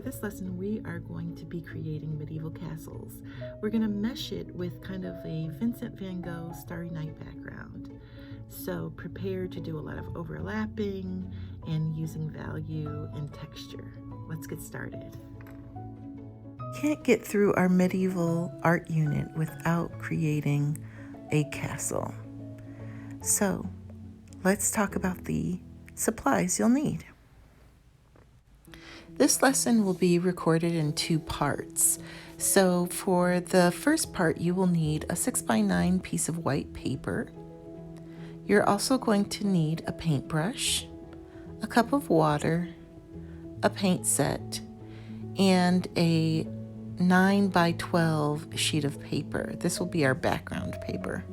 this lesson, we are going to be creating medieval castles. We're going to mesh it with kind of a Vincent van Gogh Starry Night background. So prepare to do a lot of overlapping and using value and texture. Let's get started. Can't get through our medieval art unit without creating a castle. So let's talk about the supplies you'll need. This lesson will be recorded in 2 parts. So for the first part, you will need a 6x9 piece of white paper. You're also going to need a paintbrush, a cup of water, a paint set, and a 9x12 sheet of paper. This will be our background paper.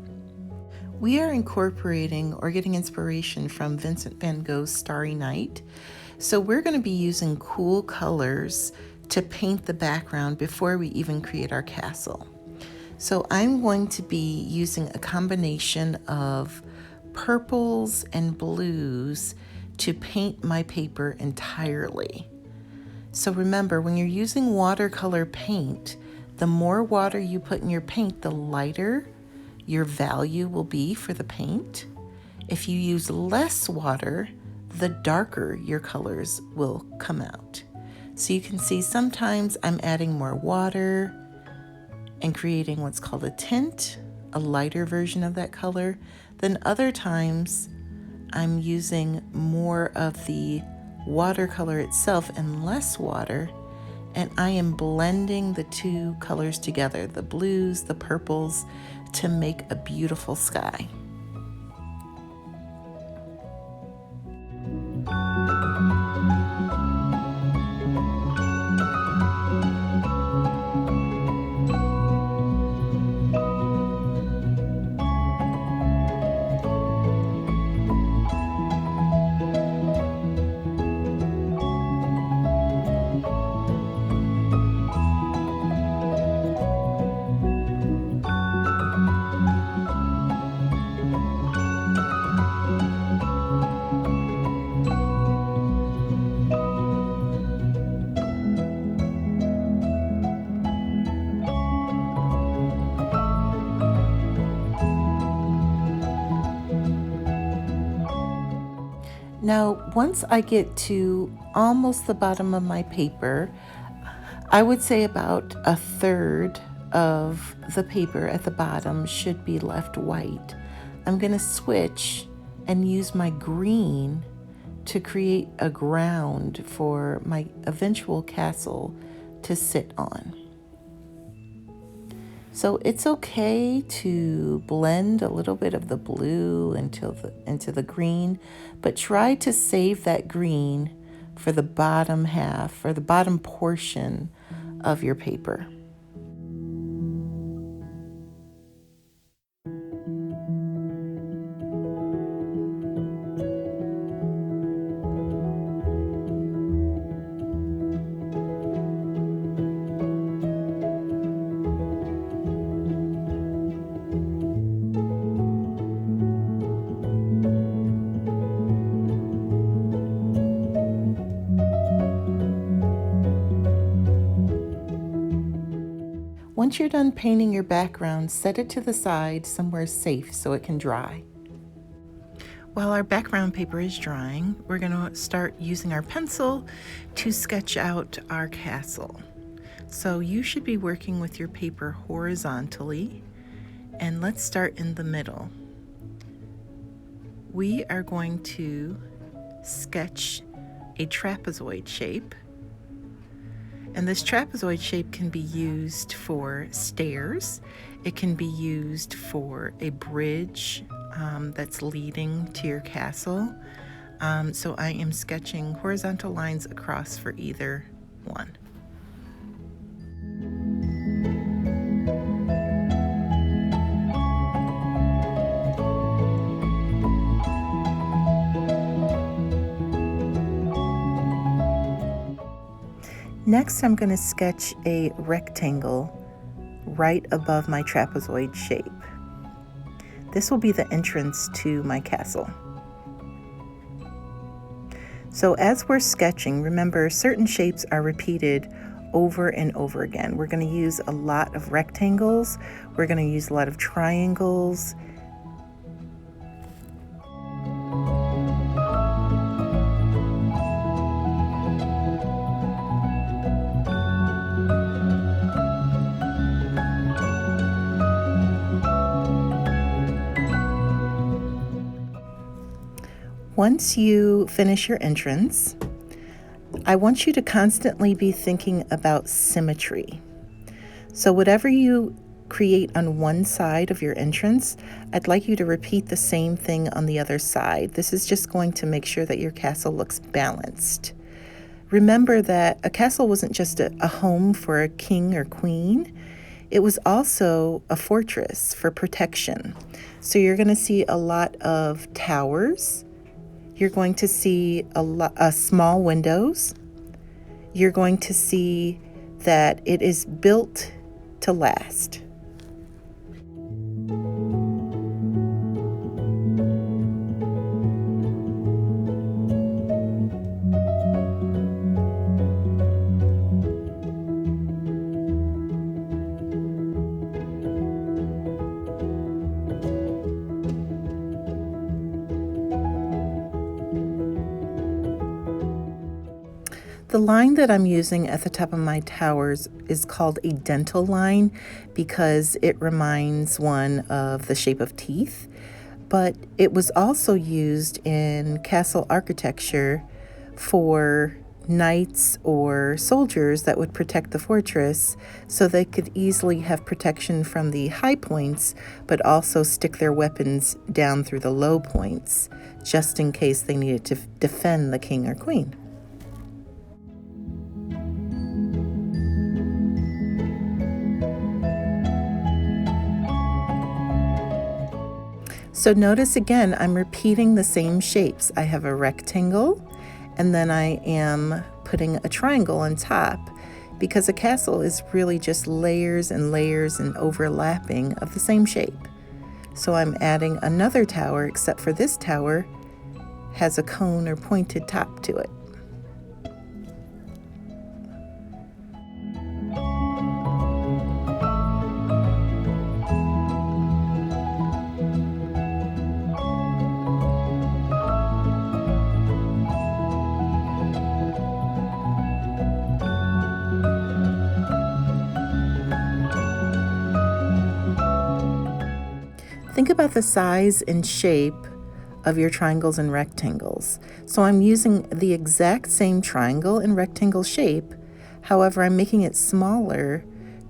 We are incorporating or getting inspiration from Vincent van Gogh's Starry Night. So we're going to be using cool colors to paint the background before we even create our castle. So I'm going to be using a combination of purples and blues to paint my paper entirely. So remember, when you're using watercolor paint, the more water you put in your paint, the lighter your value will be for the paint. If you use less water, the darker your colors will come out. So you can see sometimes I'm adding more water and creating what's called a tint, a lighter version of that color. Then other times I'm using more of the watercolor itself and less water, and I am blending the 2 colors together, the blues, the purples, to make a beautiful sky. Now, once I get to almost the bottom of my paper, I would say about a third of the paper at the bottom should be left white. I'm going to switch and use my green to create a ground for my eventual castle to sit on. So it's okay to blend a little bit of the blue into the green, but try to save that green for the bottom half or the bottom portion of your paper. Once you're done painting your background, set it to the side somewhere safe so it can dry. While our background paper is drying, we're going to start using our pencil to sketch out our castle. So you should be working with your paper horizontally, and let's start in the middle. We are going to sketch a trapezoid shape. And this trapezoid shape can be used for stairs. It can be used for a bridge that's leading to your castle. So I am sketching horizontal lines across for either one. Next, I'm going to sketch a rectangle right above my trapezoid shape. This will be the entrance to my castle. So as we're sketching, remember certain shapes are repeated over and over again. We're going to use a lot of rectangles. We're going to use a lot of triangles. Once you finish your entrance, I want you to constantly be thinking about symmetry. So whatever you create on one side of your entrance, I'd like you to repeat the same thing on the other side. This is just going to make sure that your castle looks balanced. Remember that a castle wasn't just a home for a king or queen. It was also a fortress for protection. So you're going to see a lot of towers. You're going to see small windows. You're going to see that it is built to last. The line that I'm using at the top of my towers is called a dental line because it reminds one of the shape of teeth, but it was also used in castle architecture for knights or soldiers that would protect the fortress so they could easily have protection from the high points, but also stick their weapons down through the low points, just in case they needed to defend the king or queen. So notice again, I'm repeating the same shapes. I have a rectangle, and then I am putting a triangle on top because a castle is really just layers and layers and overlapping of the same shape. So I'm adding another tower, except for this tower has a cone or pointed top to it. Think about the size and shape of your triangles and rectangles. So I'm using the exact same triangle and rectangle shape. However, I'm making it smaller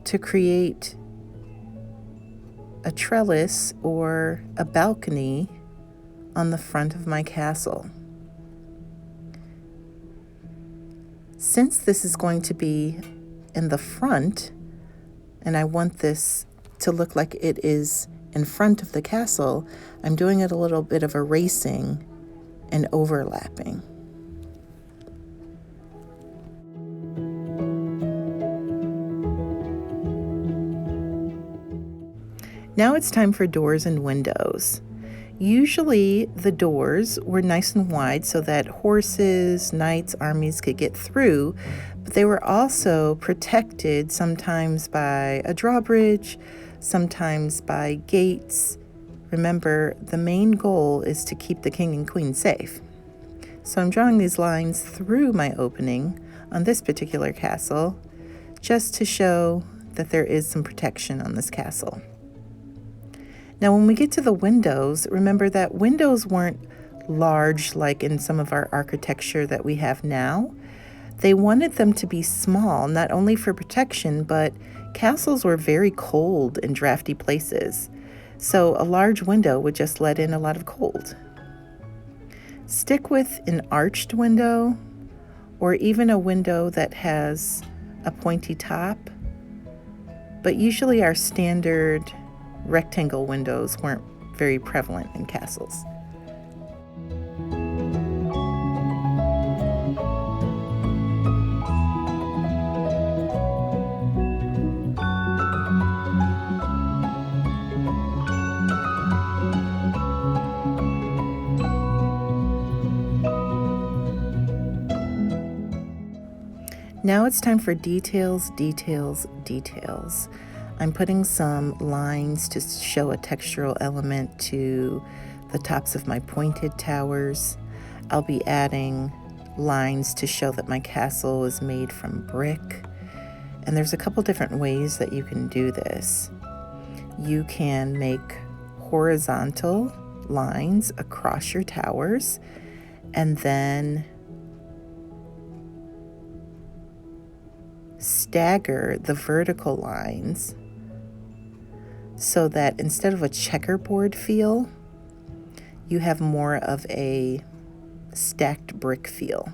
to create a trellis or a balcony on the front of my castle. Since this is going to be in the front, and I want this to look like it is in front of the castle, I'm doing it a little bit of erasing and overlapping. Now it's time for doors and windows. Usually the doors were nice and wide so that horses, knights, armies could get through, but they were also protected sometimes by a drawbridge, sometimes by gates. Remember, the main goal is to keep the king and queen safe. So I'm drawing these lines through my opening on this particular castle just to show that there is some protection on this castle. Now, when we get to the windows, remember that windows weren't large like in some of our architecture that we have now. They wanted them to be small, not only for protection, but castles were very cold and drafty places. So a large window would just let in a lot of cold. Stick with an arched window or even a window that has a pointy top. But usually our standard rectangle windows weren't very prevalent in castles. Now it's time for details, details, details. I'm putting some lines to show a textural element to the tops of my pointed towers. I'll be adding lines to show that my castle is made from brick. And there's a couple different ways that you can do this. You can make horizontal lines across your towers and then stagger the vertical lines so that instead of a checkerboard feel, you have more of a stacked brick feel.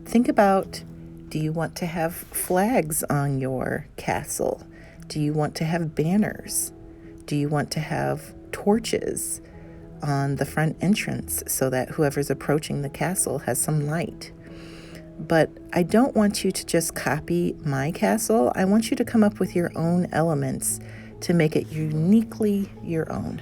Think about, do you want to have flags on your castle? Do you want to have banners? Do you want to have torches on the front entrance so that whoever's approaching the castle has some light? But I don't want you to just copy my castle. I want you to come up with your own elements to make it uniquely your own.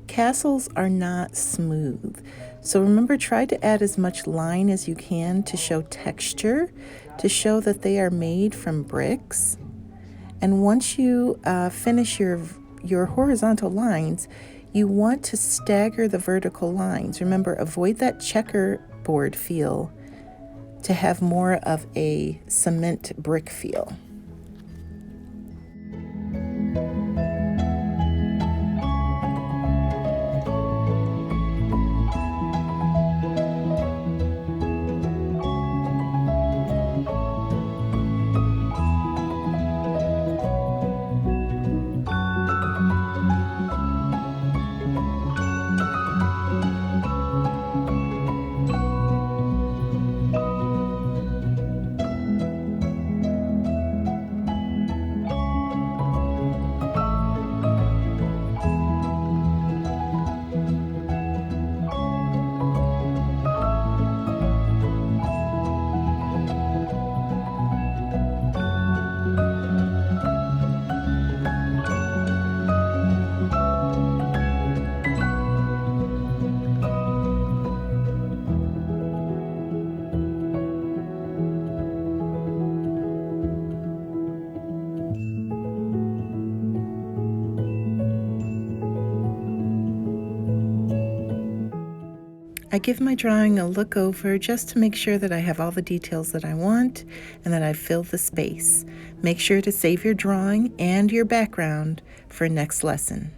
Castles are not smooth, so remember, try to add as much line as you can to show texture, to show that they are made from bricks. And once you finish your horizontal lines, you want to stagger the vertical lines. Remember, avoid that checkerboard feel to have more of a cement brick feel. I give my drawing a look over just to make sure that I have all the details that I want and that I've filled the space. Make sure to save your drawing and your background for next lesson.